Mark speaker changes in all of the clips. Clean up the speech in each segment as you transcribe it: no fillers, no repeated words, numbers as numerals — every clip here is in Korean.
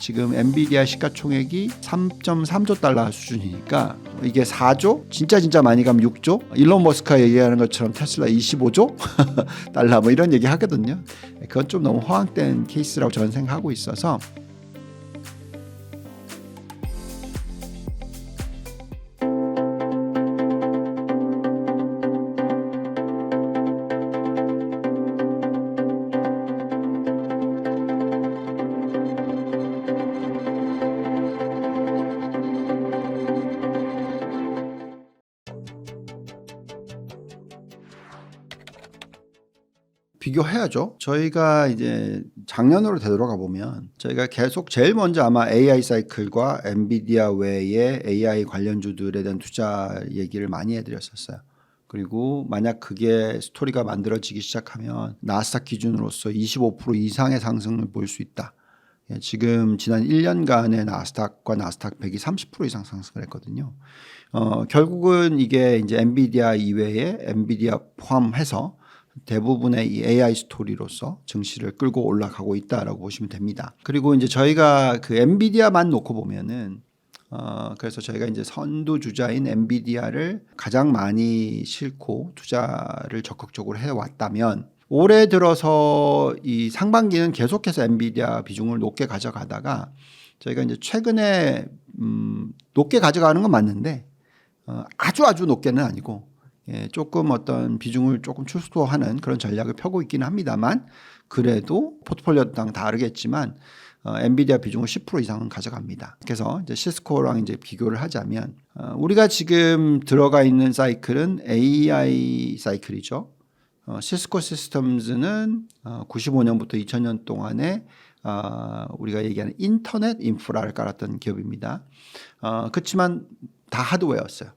Speaker 1: 지금 엔비디아 시가총액이 3.3조 달러 수준이니까 이게 4조? 진짜 많이 가면 6조? 일론 머스크가 얘기하는 것처럼 테슬라 25조? 달러 뭐 이런 얘기 하거든요. 그건 좀 너무 허황된 케이스라고 저는 생각하고 있어서 비교해야죠. 저희가 이제 작년으로 되돌아가 보면 저희가 계속 제일 먼저 아마 AI 사이클과 엔비디아 외에 AI 관련주들에 대한 투자 얘기를 많이 해드렸었어요. 그리고 만약 그게 스토리가 만들어지기 시작하면 나스닥 기준으로서 25% 이상의 상승을 볼 수 있다. 지금 지난 1년간의 나스닥과 나스닥 100이 30% 이상 상승을 했거든요. 결국은 이게 이제 엔비디아 이외에 엔비디아 포함해서 대부분의 이 AI 스토리로서 증시를 끌고 올라가고 있다라고 보시면 됩니다. 그리고 이제 저희가 그 엔비디아만 놓고 보면은 그래서 저희가 이제 선두 주자인 엔비디아를 가장 많이 싣고 투자를 적극적으로 해왔다면 올해 들어서 이 상반기는 계속해서 엔비디아 비중을 높게 가져가다가 저희가 이제 최근에 높게 가져가는 건 맞는데 아주 높게는 아니고 조금 어떤 비중을 조금 축소하는 그런 전략을 펴고 있기는 합니다만 그래도 포트폴리오당 다르겠지만 엔비디아 비중을 10% 이상은 가져갑니다. 그래서 이제 시스코랑 이제 비교를 하자면 우리가 지금 들어가 있는 사이클은 AI 사이클이죠. 시스코 시스템즈는 95년부터 2000년 동안에 우리가 얘기하는 인터넷 인프라를 깔았던 기업입니다. 그렇지만 다 하드웨어였어요.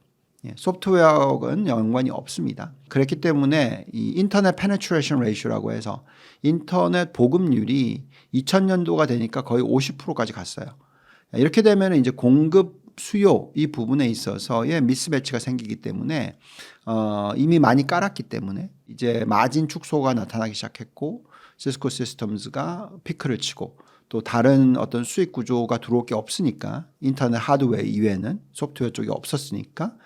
Speaker 1: 소프트웨어는 연관이 없습니다. 그렇기 때문에 이 인터넷 페네트레이션 레이쇼라고 해서 인터넷 보급률이 2000년도가 되니까 거의 50%까지 갔어요. 이렇게 되면 이제 공급 수요 이 부분에 있어서의 미스매치가 생기기 때문에 이미 많이 깔았기 때문에 이제 마진 축소가 나타나기 시작했고 시스코 시스템즈가 피크를 치고 또 다른 어떤 수익 구조가 들어올 게 없으니까 인터넷 하드웨어 이외에는 소프트웨어 쪽이 없었으니까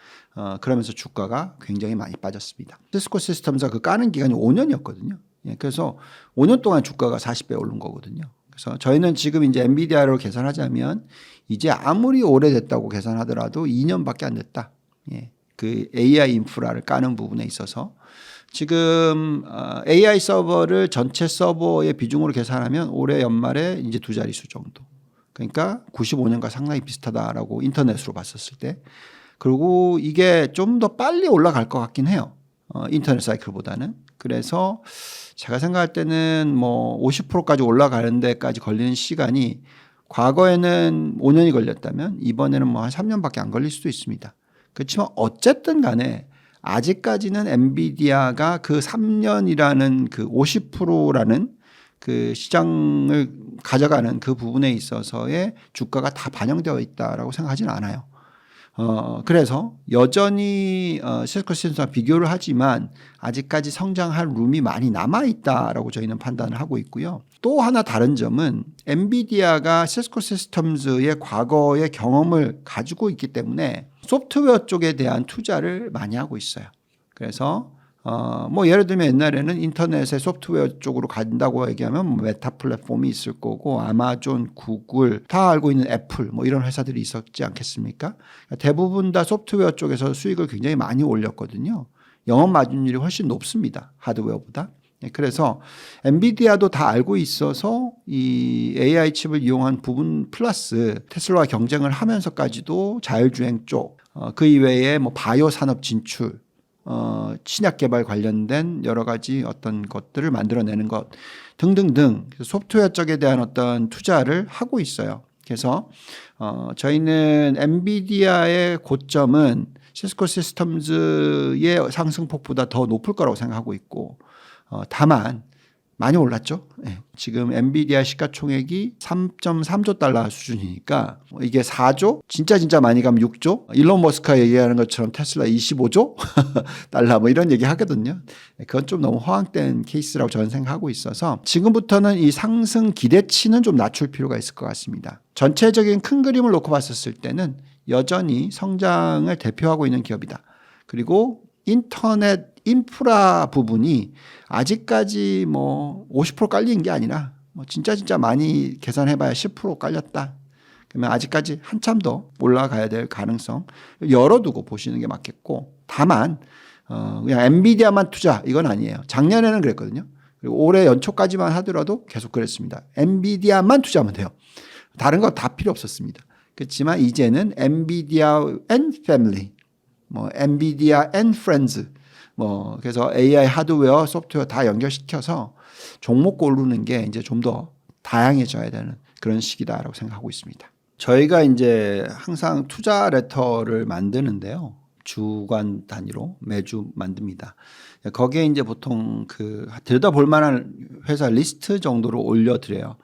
Speaker 1: 그러면서 주가가 굉장히 많이 빠졌습니다. 시스코 시스템즈가 그 까는 기간이 5년이었거든요. 그래서 5년 동안 주가가 40배 오른 거거든요. 그래서 저희는 지금 이제 엔비디아로 계산하자면 이제 아무리 오래됐다고 계산하더라도 2년밖에 안 됐다. 그 AI 인프라를 까는 부분에 있어서 지금 AI 서버를 전체 서버의 비중으로 계산하면 올해 연말에 이제 두 자릿수 정도. 그러니까 95년과 상당히 비슷하다라고 인터넷으로 봤었을 때. 그리고 이게 좀 더 빨리 올라갈 것 같긴 해요. 인터넷 사이클보다는. 그래서 제가 생각할 때는 뭐 50%까지 올라가는 데까지 걸리는 시간이 과거에는 5년이 걸렸다면 이번에는 뭐 한 3년밖에 안 걸릴 수도 있습니다. 그렇지만 어쨌든 간에 아직까지는 엔비디아가 그 3년이라는 그 50%라는 그 시장을 가져가는 그 부분에 있어서의 주가가 다 반영되어 있다라고 생각하지는 않아요. 그래서 여전히 시스코 시스템과 비교를 하지만 아직까지 성장할 룸이 많이 남아있다라고 저희는 판단을 하고 있고요. 또 하나 다른 점은 엔비디아가 시스코 시스템즈의 과거의 경험을 가지고 있기 때문에 소프트웨어 쪽에 대한 투자를 많이 하고 있어요. 그래서 뭐 예를 들면 옛날에는 인터넷의 소프트웨어 쪽으로 간다고 얘기하면 뭐 메타 플랫폼이 있을 거고 아마존, 구글, 다 알고 있는 애플 뭐 이런 회사들이 있었지 않겠습니까? 대부분 다 소프트웨어 쪽에서 수익을 굉장히 많이 올렸거든요. 영업 마진율이 훨씬 높습니다. 하드웨어보다. 그래서 엔비디아도 다 알고 있어서 이 AI 칩을 이용한 부분 플러스 테슬라와 경쟁을 하면서까지도 자율주행 쪽, 그 이외에 뭐 바이오 산업 진출, 신약 개발 관련된 여러 가지 어떤 것들을 만들어내는 것 등등등 소프트웨어 쪽에 대한 어떤 투자를 하고 있어요. 그래서 저희는 엔비디아의 고점은 시스코 시스템즈의 상승폭보다 더 높을 거라고 생각하고 있고 다만 많이 올랐죠. 예. 지금 엔비디아 시가총액이 3.3조 달러 수준이니까 이게 4조? 진짜 많이 가면 6조? 일론 머스크가 얘기하는 것처럼 테슬라 25조 달러 뭐 이런 얘기 하거든요. 그건 좀 너무 허황된 케이스라고 저는 생각하고 있어서 지금부터는 이 상승 기대치는 좀 낮출 필요가 있을 것 같습니다. 전체적인 큰 그림을 놓고 봤었을 때는 여전히 성장을 대표하고 있는 기업이다. 그리고 인터넷 인프라 부분이 아직까지 뭐 50% 깔린 게 아니라 뭐 진짜 많이 계산해봐야 10% 깔렸다. 그러면 아직까지 한참 더 올라가야 될 가능성 열어두고 보시는 게 맞겠고, 다만 그냥 엔비디아만 투자 이건 아니에요. 작년에는 그랬거든요. 그리고 올해 연초까지만 하더라도 계속 그랬습니다. 엔비디아만 투자하면 돼요. 다른 거 다 필요 없었습니다. 그렇지만 이제는 엔비디아 and family, 뭐 엔비디아 and friends, 뭐 그래서 AI 하드웨어, 소프트웨어 다 연결시켜서 종목 고르는 게 이제 좀 더 다양해져야 되는 그런 시기다라고 생각하고 있습니다. 저희가 이제 항상 투자 레터를 만드는데요. 주간 단위로 매주 만듭니다. 거기에 이제 보통 그 들여다볼 만한 회사 리스트 정도로 올려드려요.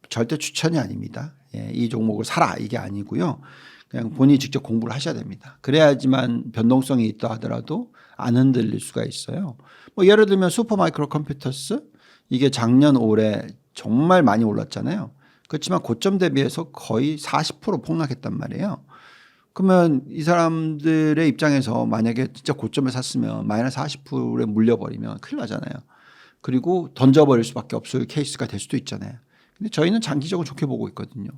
Speaker 1: 절대 추천이 아닙니다. 이 종목을 사라 이게 아니고요. 그냥 본인이 직접 공부를 하셔야 됩니다. 그래야지만 변동성이 있다 하더라도 안 흔들릴 수가 있어요. 뭐 예를 들면 슈퍼마이크로 컴퓨터스 이게 작년 올해 정말 많이 올랐잖아요. 그렇지만 고점 대비해서 거의 40% 폭락했단 말이에요. 그러면 이 사람들의 입장에서 만약에 진짜 고점에 샀으면 마이너스 40%에 물려버리면 큰일 나잖아요. 그리고 던져버릴 수밖에 없을 케이스가 될 수도 있잖아요. 근데 저희는 장기적으로 좋게 보고 있거든요.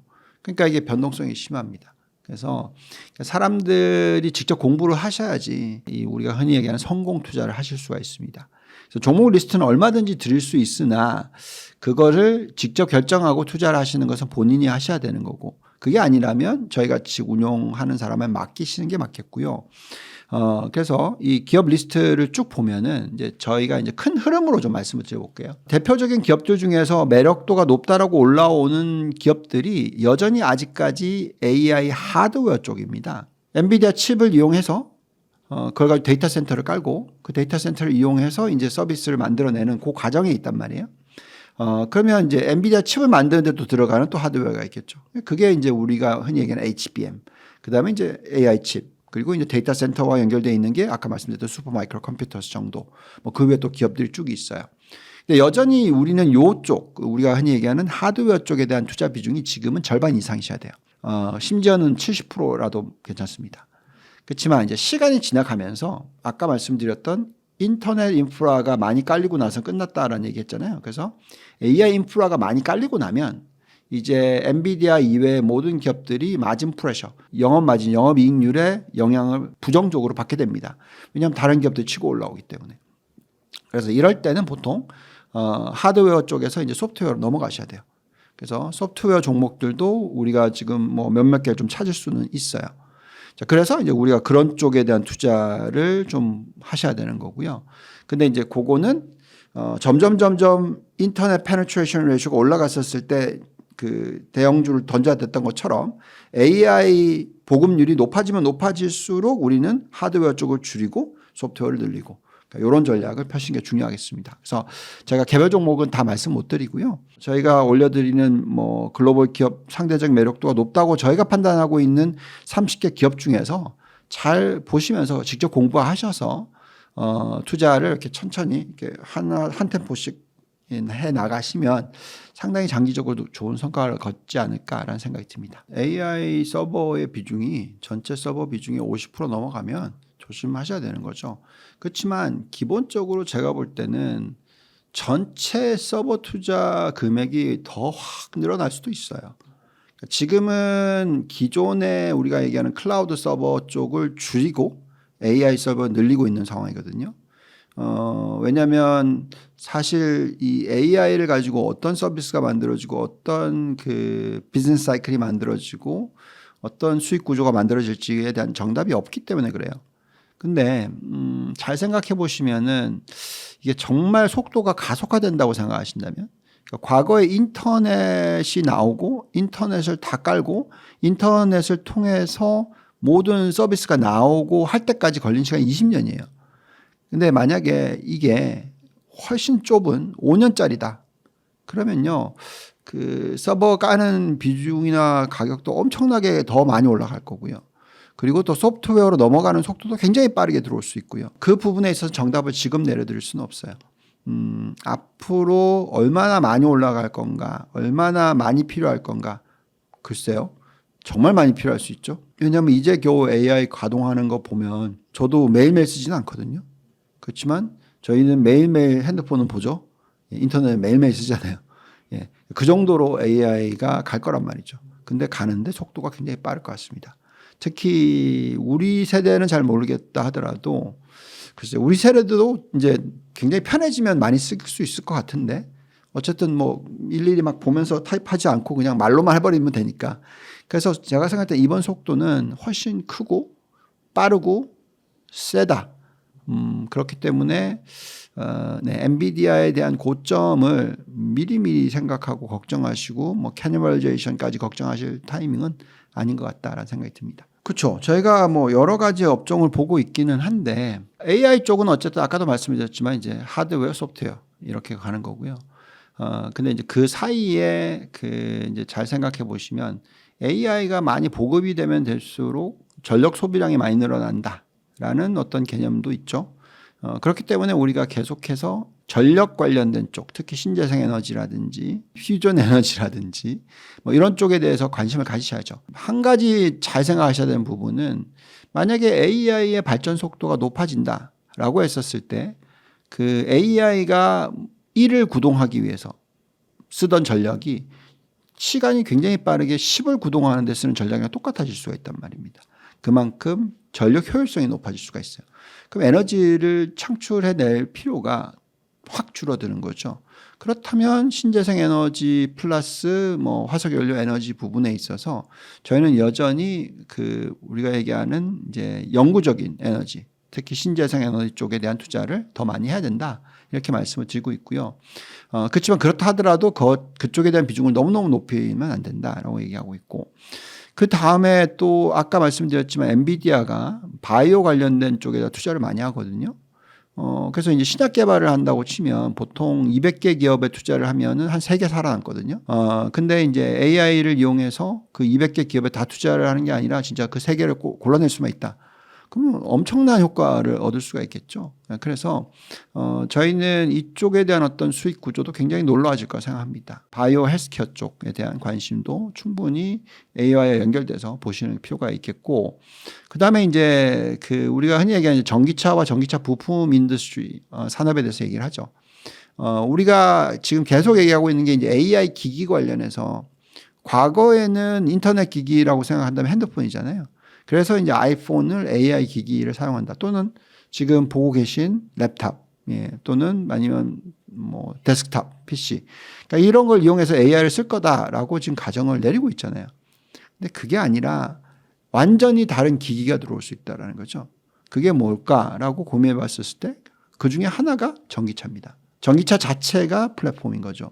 Speaker 1: 그러니까 이게 변동성이 심합니다. 그래서 사람들이 직접 공부를 하셔야지 우리가 흔히 얘기하는 성공 투자를 하실 수가 있습니다. 그래서 종목 리스트는 얼마든지 드릴 수 있으나 그거를 직접 결정하고 투자를 하시는 것은 본인이 하셔야 되는 거고, 그게 아니라면 저희 같이 운용하는 사람에 맡기시는 게 맞겠고요. 그래서 이 기업 리스트를 쭉 보면은 이제 저희가 이제 큰 흐름으로 좀 말씀을 드려볼게요. 대표적인 기업들 중에서 매력도가 높다라고 올라오는 기업들이 여전히 아직까지 AI 하드웨어 쪽입니다. 엔비디아 칩을 이용해서 그걸 가지고 데이터 센터를 깔고 그 데이터 센터를 이용해서 이제 서비스를 만들어내는 그 과정에 있단 말이에요. 그러면 이제 엔비디아 칩을 만드는 데도 들어가는 또 하드웨어가 있겠죠. 그게 이제 우리가 흔히 얘기하는 HBM. 그 다음에 이제 AI 칩. 그리고 이제 데이터 센터와 연결되어 있는 게 아까 말씀드렸던 슈퍼마이크로 컴퓨터스 정도. 뭐 그 외에 또 기업들이 쭉 있어요. 근데 여전히 우리는 이쪽 우리가 흔히 얘기하는 하드웨어 쪽에 대한 투자 비중이 지금은 절반 이상이셔야 돼요. 심지어는 70%라도 괜찮습니다. 그렇지만 이제 시간이 지나가면서 아까 말씀드렸던 인터넷 인프라가 많이 깔리고 나서 끝났다라는 얘기 했잖아요. 그래서 AI 인프라가 많이 깔리고 나면 이제 엔비디아 이외의 모든 기업들이 마진 프레셔, 영업 마진, 영업 이익률에 영향을 부정적으로 받게 됩니다. 왜냐하면 다른 기업들이 치고 올라오기 때문에. 그래서 이럴 때는 보통 하드웨어 쪽에서 이제 소프트웨어로 넘어가셔야 돼요. 그래서 소프트웨어 종목들도 우리가 지금 뭐 몇몇 개 좀 찾을 수는 있어요. 자, 그래서 이제 우리가 그런 쪽에 대한 투자를 좀 하셔야 되는 거고요. 근데 이제 그거는 점점 인터넷 페네트레이션 레이쇼가 올라갔었을 때 그 대형주를 던져야 됐던 것처럼 AI 보급률이 높아지면 높아질수록 우리는 하드웨어 쪽을 줄이고 소프트웨어를 늘리고, 그러니까 이런 전략을 펴시는 게 중요하겠습니다. 그래서 제가 개별 종목은 다 말씀 못 드리고요. 저희가 올려드리는 뭐 글로벌 기업 상대적 매력도가 높다고 저희가 판단하고 있는 30개 기업 중에서 잘 보시면서 직접 공부하셔서 투자를 이렇게 천천히 이렇게 한 템포씩 해 나가시면 상당히 장기적으로 좋은 성과를 거두지 않을까라는 생각이 듭니다. AI 서버의 비중이 전체 서버 비중이 50% 넘어가면 조심하셔야 되는 거죠. 그렇지만 기본적으로 제가 볼 때는 전체 서버 투자 금액이 더 확 늘어날 수도 있어요. 지금은 기존에 우리가 얘기하는 클라우드 서버 쪽을 줄이고 AI 서버 늘리고 있는 상황이거든요. 왜냐하면 사실 이 AI를 가지고 어떤 서비스가 만들어지고 어떤 그 비즈니스 사이클이 만들어지고 어떤 수익 구조가 만들어질지에 대한 정답이 없기 때문에 그래요. 근데 잘 생각해 보시면은 이게 정말 속도가 가속화된다고 생각하신다면, 그러니까 과거에 인터넷이 나오고 인터넷을 다 깔고 인터넷을 통해서 모든 서비스가 나오고 할 때까지 걸린 시간이 20년이에요. 근데 만약에 이게 훨씬 좁은 5년짜리다. 그러면요, 그 서버 까는 비중이나 가격도 엄청나게 더 많이 올라갈 거고요. 그리고 또 소프트웨어로 넘어가는 속도도 굉장히 빠르게 들어올 수 있고요. 그 부분에 있어서 정답을 지금 내려드릴 수는 없어요. 앞으로 얼마나 많이 올라갈 건가, 얼마나 많이 필요할 건가, 글쎄요. 정말 많이 필요할 수 있죠. 왜냐하면 이제 겨우 AI 가동하는 거 보면 저도 매일매일 쓰지는 않거든요. 그렇지만 저희는 매일매일 핸드폰은 보죠. 인터넷 매일매일 쓰잖아요. 예, 그 정도로 AI가 갈 거란 말이죠. 근데 가는데 속도가 굉장히 빠를 것 같습니다. 특히 우리 세대는 잘 모르겠다 하더라도 글쎄 우리 세대도 이제 굉장히 편해지면 많이 쓸 수 있을 것 같은데 어쨌든 뭐 일일이 막 보면서 타입하지 않고 그냥 말로만 해버리면 되니까. 그래서 제가 생각할 때 이번 속도는 훨씬 크고 빠르고 세다. 그렇기 때문에 네, 엔비디아에 대한 고점을 미리미리 생각하고 걱정하시고 뭐 캐니멀리제이션까지 걱정하실 타이밍은 아닌 것 같다라는 생각이 듭니다. 그렇죠. 저희가 뭐 여러 가지 업종을 보고 있기는 한데 AI 쪽은 어쨌든 아까도 말씀드렸지만 이제 하드웨어, 소프트웨어 이렇게 가는 거고요. 근데 이제 그 사이에 그 이제 잘 생각해 보시면 AI가 많이 보급이 되면 될수록 전력 소비량이 많이 늘어난다라는 어떤 개념도 있죠. 그렇기 때문에 우리가 계속해서 전력 관련된 쪽, 특히 신재생 에너지라든지 퓨전 에너지라든지 뭐 이런 쪽에 대해서 관심을 가지셔야죠. 한 가지 잘 생각하셔야 되는 부분은 만약에 AI의 발전 속도가 높아진다라고 했었을 때 그 AI가 1을 구동하기 위해서 쓰던 전력이 시간이 굉장히 빠르게 10을 구동하는 데 쓰는 전력이랑 똑같아질 수가 있단 말입니다. 그만큼 전력 효율성이 높아질 수가 있어요. 그럼 에너지를 창출해낼 필요가 확 줄어드는 거죠. 그렇다면 신재생 에너지 플러스 뭐 화석연료 에너지 부분에 있어서 저희는 여전히 그 우리가 얘기하는 이제 영구적인 에너지, 특히 신재생 에너지 쪽에 대한 투자를 더 많이 해야 된다. 이렇게 말씀을 드리고 있고요. 그렇지만 그렇다 하더라도 그쪽에 대한 비중을 너무너무 높이면 안 된다라고 얘기하고 있고, 그 다음에 또 아까 말씀드렸지만 엔비디아가 바이오 관련된 쪽에다 투자를 많이 하거든요. 그래서 이제 신약 개발을 한다고 치면 보통 200개 기업에 투자를 하면은 한 3개 살아남거든요. 근데 이제 AI를 이용해서 그 200개 기업에 다 투자를 하는 게 아니라 진짜 그 3개를 골라낼 수만 있다. 그러면 엄청난 효과를 얻을 수가 있겠죠. 그래서 저희는 이쪽에 대한 어떤 수익 구조도 굉장히 놀라워질 거라 생각합니다. 바이오 헬스케어 쪽에 대한 관심도 충분히 AI와 연결돼서 보시는 필요가 있겠고, 그 다음에 이제 그 우리가 흔히 얘기하는 전기차와 전기차 부품 인더스트리 산업에 대해서 얘기를 하죠. 우리가 지금 계속 얘기하고 있는 게 이제 AI 기기 관련해서 과거에는 인터넷 기기라고 생각한다면 핸드폰이잖아요. 그래서 이제 아이폰을 AI 기기를 사용한다. 또는 지금 보고 계신 랩탑, 예, 또는 아니면 뭐 데스크탑 PC. 그러니까 이런 걸 이용해서 AI를 쓸 거다라고 지금 가정을 내리고 있잖아요. 근데 그게 아니라 완전히 다른 기기가 들어올 수 있다라는 거죠. 그게 뭘까라고 고민해 봤을 때 그 중에 하나가 전기차입니다. 전기차 자체가 플랫폼인 거죠.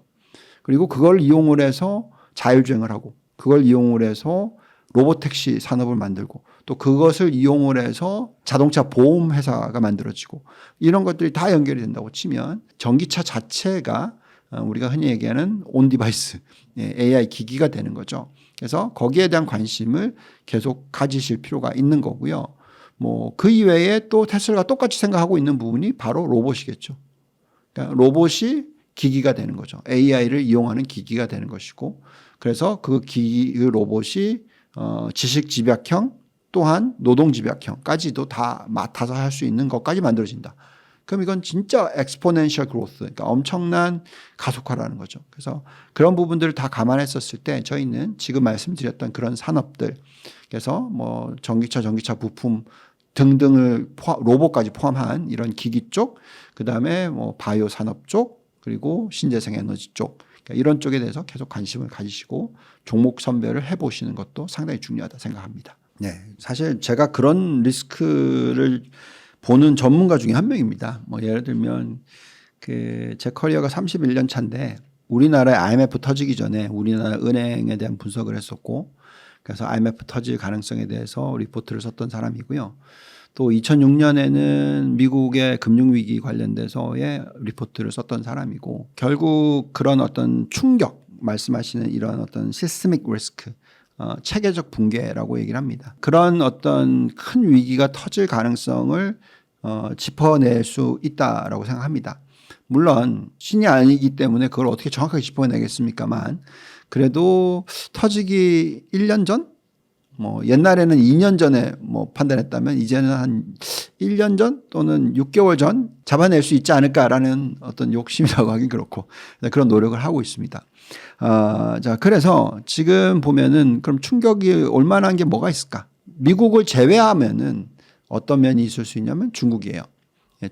Speaker 1: 그리고 그걸 이용을 해서 자율주행을 하고 그걸 이용을 해서 로보택시 산업을 만들고 또 그것을 이용을 해서 자동차 보험 회사가 만들어지고 이런 것들이 다 연결이 된다고 치면 전기차 자체가 우리가 흔히 얘기하는 온 디바이스 AI 기기가 되는 거죠. 그래서 거기에 대한 관심을 계속 가지실 필요가 있는 거고요. 뭐 그 이외에 또 테슬라가 똑같이 생각하고 있는 부분이 바로 로봇이겠죠. 그러니까 로봇이 기기가 되는 거죠. AI를 이용하는 기기가 되는 것이고, 그래서 그 로봇이 지식 집약형 또한 노동 집약형까지도 다 맡아서 할 수 있는 것까지 만들어진다. 그럼 이건 진짜 엑스포넨셜 그로스, 그러니까 엄청난 가속화라는 거죠. 그래서 그런 부분들을 다 감안했었을 때 저희는 지금 말씀드렸던 그런 산업들, 그래서 뭐 전기차 부품 등등을 로봇까지 포함한 이런 기기 쪽, 그 다음에 뭐 바이오 산업 쪽, 그리고 신재생 에너지 쪽, 그러니까 이런 쪽에 대해서 계속 관심을 가지시고 종목 선별을 해보시는 것도 상당히 중요하다 생각합니다. 네, 사실 제가 그런 리스크를 보는 전문가 중에 한 명입니다. 뭐 예를 들면 그 제 커리어가 31년 차인데 우리나라의 IMF 터지기 전에 우리나라 은행에 대한 분석을 했었고, 그래서 IMF 터질 가능성에 대해서 리포트를 썼던 사람이고요. 또 2006년에는 미국의 금융위기 관련돼서의 리포트를 썼던 사람이고 결국 그런 어떤 충격 말씀하시는 이런 어떤 시스테믹 리스크 체계적 붕괴라고 얘기를 합니다. 그런 어떤 큰 위기가 터질 가능성을 짚어낼 수 있다라고 생각합니다. 물론 신이 아니기 때문에 그걸 어떻게 정확하게 짚어내겠습니까만 그래도 터지기 1년 전? 뭐 옛날에는 2년 전에 뭐 판단했다면 이제는 한 1년 전 또는 6개월 전 잡아낼 수 있지 않을까라는 어떤 욕심이라고 하긴 그렇고 그런 노력을 하고 있습니다. 자, 그래서 지금 보면은 그럼 충격이 올 만한 게 뭐가 있을까? 미국을 제외하면은 어떤 면이 있을 수 있냐면 중국이에요.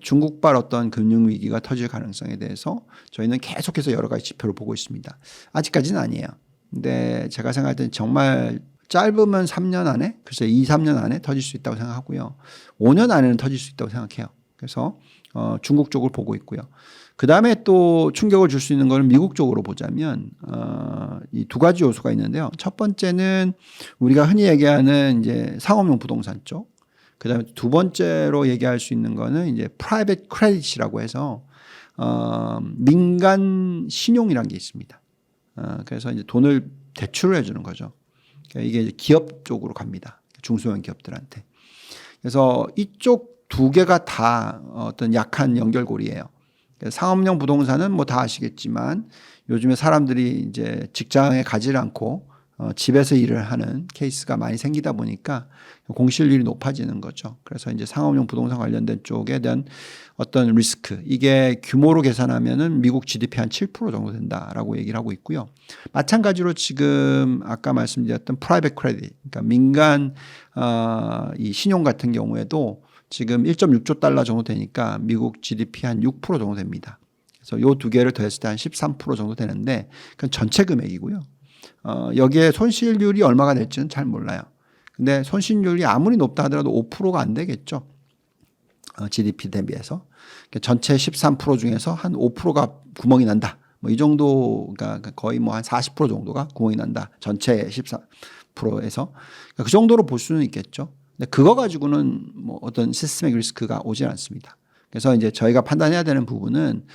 Speaker 1: 중국발 어떤 금융위기가 터질 가능성에 대해서 저희는 계속해서 여러 가지 지표를 보고 있습니다. 아직까지는 아니에요. 근데 제가 생각할 때는 정말 짧으면 3년 안에, 글쎄 2, 3년 안에 터질 수 있다고 생각하고요. 5년 안에는 터질 수 있다고 생각해요. 그래서 중국 쪽을 보고 있고요. 그 다음에 또 충격을 줄 수 있는 건 미국 쪽으로 보자면 이 두 가지 요소가 있는데요. 첫 번째는 우리가 흔히 얘기하는 이제 상업용 부동산 쪽. 그 다음에 두 번째로 얘기할 수 있는 거는 이제 프라이빗 크레딧이라고 해서 민간 신용이라는 게 있습니다. 그래서 이제 돈을 대출을 해주는 거죠. 이게 이제 기업 쪽으로 갑니다. 중소형 기업들한테. 그래서 이쪽 두 개가 다 어떤 약한 연결고리예요. 상업용 부동산은 뭐 다 아시겠지만 요즘에 사람들이 이제 직장에 가지 않고 집에서 일을 하는 케이스가 많이 생기다 보니까 공실률이 높아지는 거죠. 그래서 이제 상업용 부동산 관련된 쪽에 대한 어떤 리스크, 이게 규모로 계산하면은 미국 GDP 한 7% 정도 된다라고 얘기를 하고 있고요. 마찬가지로 지금 아까 말씀드렸던 프라이빗 크레딧, 그러니까 민간 이 신용 같은 경우에도 지금 1.6조 달러 정도 되니까 미국 GDP 한 6% 정도 됩니다. 그래서 요 두 개를 더했을 때 한 13% 정도 되는데 그건 전체 금액이고요. 여기에 손실률이 얼마가 될지는 잘 몰라요. 근데 손실률이 아무리 높다 하더라도 5%가 안 되겠죠. GDP 대비해서. 그러니까 전체 13% 중에서 한 5%가 구멍이 난다. 뭐 이 정도가 거의 뭐 한 40% 정도가 구멍이 난다. 전체 13%에서. 그러니까 그 정도로 볼 수는 있겠죠. 근데 그거 가지고는 뭐 어떤 시스템의 리스크가 오지 않습니다. 그래서 이제 저희가 판단해야 되는 부분은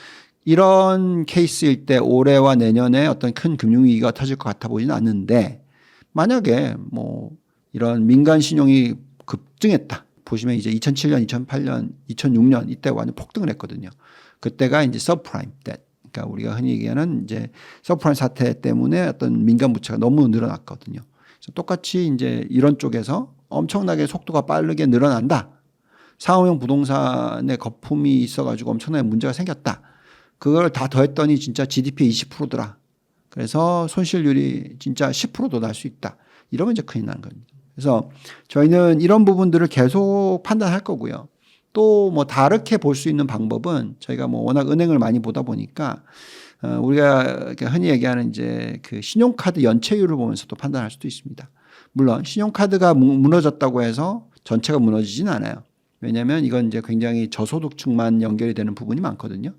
Speaker 1: 이런 케이스일 때 올해와 내년에 어떤 큰 금융위기가 터질 것 같아 보이는 않는데 만약에 뭐 이런 민간 신용이 급등했다. 보시면 이제 2007년, 2008년, 2006년 이때 완전 폭등을 했거든요. 그때가 이제 서브프라임 때. 그러니까 우리가 흔히 얘기하는 이제 서브프라임 사태 때문에 어떤 민간 부채가 너무 늘어났거든요. 그래서 똑같이 이제 이런 쪽에서 엄청나게 속도가 빠르게 늘어난다. 상업용 부동산에 거품이 있어가지고 엄청나게 문제가 생겼다. 그걸 다 더했더니 진짜 GDP 20%더라. 그래서 손실률이 진짜 10%도 날 수 있다. 이러면 이제 큰일 나는 겁니다. 그래서 저희는 이런 부분들을 계속 판단할 거고요. 또 뭐 다르게 볼 수 있는 방법은 저희가 뭐 워낙 은행을 많이 보다 보니까 우리가 흔히 얘기하는 이제 그 신용카드 연체율을 보면서 또 판단할 수도 있습니다. 물론 신용카드가 무너졌다고 해서 전체가 무너지진 않아요. 왜냐하면 이건 이제 굉장히 저소득층만 연결이 되는 부분이 많거든요.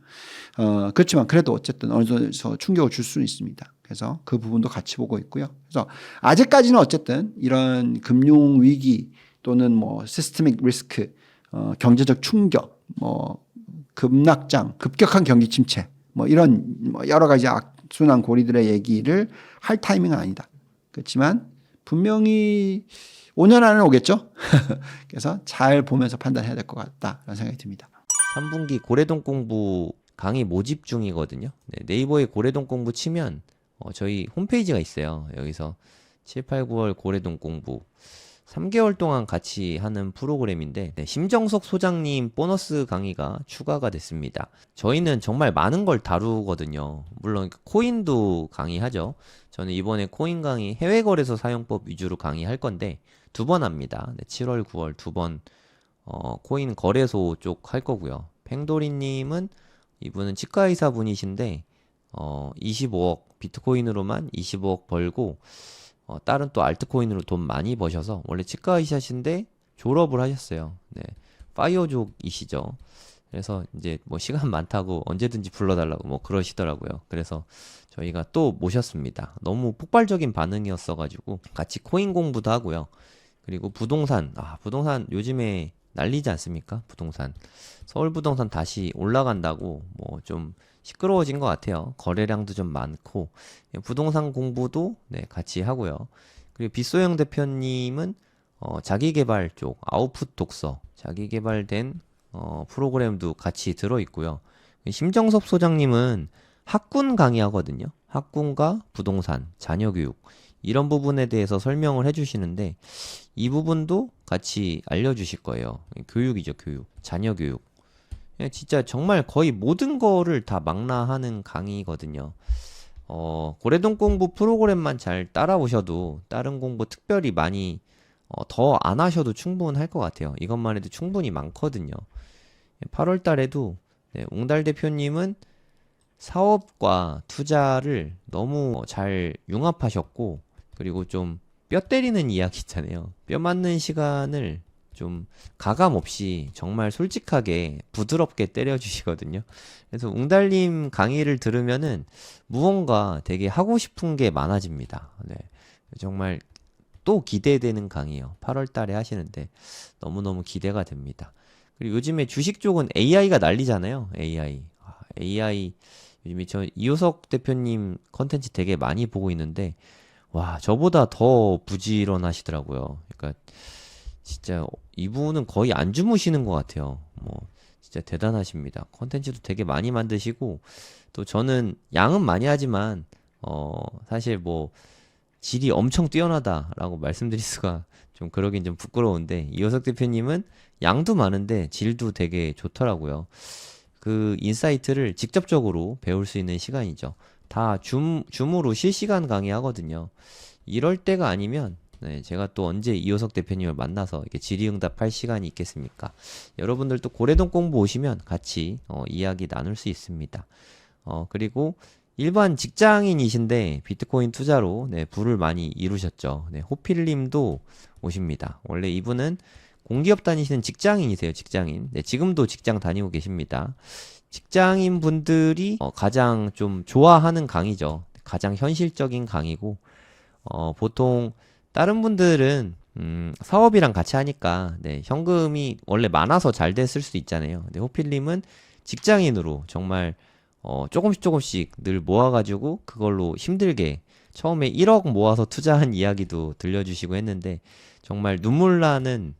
Speaker 1: 그렇지만 그래도 어쨌든 어느 정도 충격을 줄 수는 있습니다. 그래서 그 부분도 같이 보고 있고요. 그래서 아직까지는 어쨌든 이런 금융 위기 또는 뭐 시스테믹 리스크, 경제적 충격, 뭐 급락장, 급격한 경기 침체, 뭐 이런 뭐 여러 가지 악순환 고리들의 얘기를 할 타이밍은 아니다. 그렇지만 분명히 5년 안에 오겠죠. 그래서 잘 보면서 판단해야 될 것 같다라는 생각이 듭니다.
Speaker 2: 3분기 고래동 공부 강의 모집 중이거든요. 네, 네이버에 고래동 공부 치면 저희 홈페이지가 있어요. 여기서 7, 8, 9월 고래동 공부 3개월 동안 같이 하는 프로그램인데 심정석 소장님 보너스 강의가 추가가 됐습니다. 저희는 정말 많은 걸 다루거든요. 물론 코인도 강의하죠. 저는 이번에 코인 강의 해외거래소 사용법 위주로 강의할 건데 2번 합니다. 7월, 9월 2번 코인 거래소 쪽 할 거고요. 팽도리님은 이분은 치과의사 분이신데 25억 비트코인으로만 25억 벌고 다른 또 알트코인으로 돈 많이 버셔서 원래 치과의사신데 졸업을 하셨어요. 네, 파이어족이시죠. 그래서 이제 뭐 시간 많다고 언제든지 불러달라고 뭐 그러시더라고요. 그래서 저희가 또 모셨습니다. 너무 폭발적인 반응이었어가지고 같이 코인 공부도 하고요. 그리고 부동산, 부동산 요즘에 난리지 않습니까? 부동산. 서울 부동산 다시 올라간다고 뭐 좀 시끄러워진 것 같아요. 거래량도 좀 많고 부동산 공부도 네, 같이 하고요. 그리고 빗소영 대표님은 자기 개발 쪽 아웃풋 독서 자기 개발된 프로그램도 같이 들어 있고요. 심정섭 소장님은 학군 강의하거든요. 학군과 부동산, 자녀 교육 이런 부분에 대해서 설명을 해주시는데 이 부분도 같이 알려주실 거예요. 교육이죠, 교육. 자녀 교육. 진짜 정말 거의 모든 거를 다 망라하는 강의거든요. 고래동 공부 프로그램만 잘 따라오셔도 다른 공부 특별히 많이 더 안 하셔도 충분할 것 같아요. 이것만 해도 충분히 많거든요. 8월 달에도 네, 웅달 대표님은 사업과 투자를 너무 잘 융합하셨고 그리고 좀 뼈 때리는 이야기 있잖아요. 뼈 맞는 시간을 좀 가감 없이 정말 솔직하게 부드럽게 때려주시거든요. 그래서 웅달님 강의를 들으면은 무언가 되게 하고 싶은 게 많아집니다. 네. 정말 또 기대되는 강의요. 8월 달에 하시는데 너무너무 기대가 됩니다. 그리고 요즘에 주식 쪽은 AI가 난리잖아요. AI. AI 요즘에 저 이효석 대표님 컨텐츠 되게 많이 보고 있는데 와, 저보다 더 부지런하시더라고요. 그러니까 진짜 이분은 거의 안 주무시는 것 같아요. 뭐 진짜 대단하십니다. 컨텐츠도 되게 많이 만드시고 또 저는 양은 많이 하지만 사실 뭐 질이 엄청 뛰어나다라고 말씀드릴 수가 좀 그러긴 좀 부끄러운데 이효석 대표님은 양도 많은데 질도 되게 좋더라고요. 그 인사이트를 직접적으로 배울 수 있는 시간이죠. 다 줌으로 실시간 강의하거든요. 이럴 때가 아니면 네, 제가 또 언제 이효석 대표님을 만나서 이렇게 질의응답할 시간이 있겠습니까? 여러분들도 고래동 공부 오시면 같이 이야기 나눌 수 있습니다. 그리고 일반 직장인이신데 비트코인 투자로 네, 부를 많이 이루셨죠. 네, 호필님도 오십니다. 원래 이분은 공기업 다니시는 직장인이세요, 직장인. 네, 지금도 직장 다니고 계십니다. 직장인 분들이 가장 좀 좋아하는 강의죠. 가장 현실적인 강의고, 보통 다른 분들은 사업이랑 같이 하니까 네, 현금이 원래 많아서 잘 됐을 수도 있잖아요. 근데 호필님은 직장인으로 정말 조금씩 조금씩 늘 모아가지고 그걸로 힘들게 처음에 1억 모아서 투자한 이야기도 들려주시고 했는데 정말 눈물 나는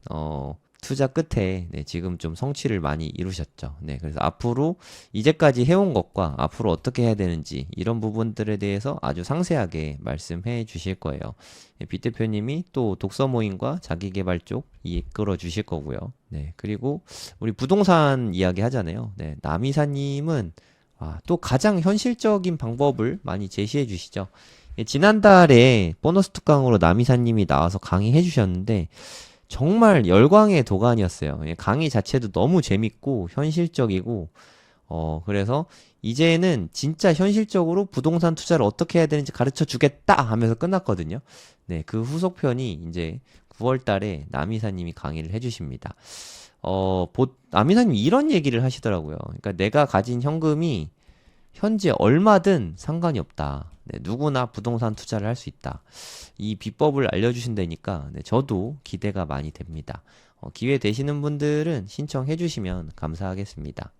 Speaker 2: 투자 끝에 네, 지금 좀 성취를 많이 이루셨죠. 네, 그래서 앞으로 이제까지 해온 것과 앞으로 어떻게 해야 되는지 이런 부분들에 대해서 아주 상세하게 말씀해 주실 거예요. 네, 빗 대표님이 또 독서 모임과 자기계발 쪽 이끌어 주실 거고요. 네, 그리고 우리 부동산 이야기 하잖아요. 네, 남이사님은 또 가장 현실적인 방법을 많이 제시해 주시죠. 지난달에 보너스 특강으로 남이사님이 나와서 강의해 주셨는데 정말 열광의 도가니였어요. 강의 자체도 너무 재밌고 현실적이고 그래서 이제는 진짜 현실적으로 부동산 투자를 어떻게 해야 되는지 가르쳐 주겠다 하면서 끝났거든요. 네, 그 후속편이 이제 9월 달에 남이사님이 강의를 해 주십니다. 남이사님이 이런 얘기를 하시더라고요. 그러니까 내가 가진 현금이 현재 얼마든 상관이 없다. 네, 누구나 부동산 투자를 할 수 있다. 이 비법을 알려주신다니까 네, 저도 기대가 많이 됩니다. 기회 되시는 분들은 신청해 주시면 감사하겠습니다.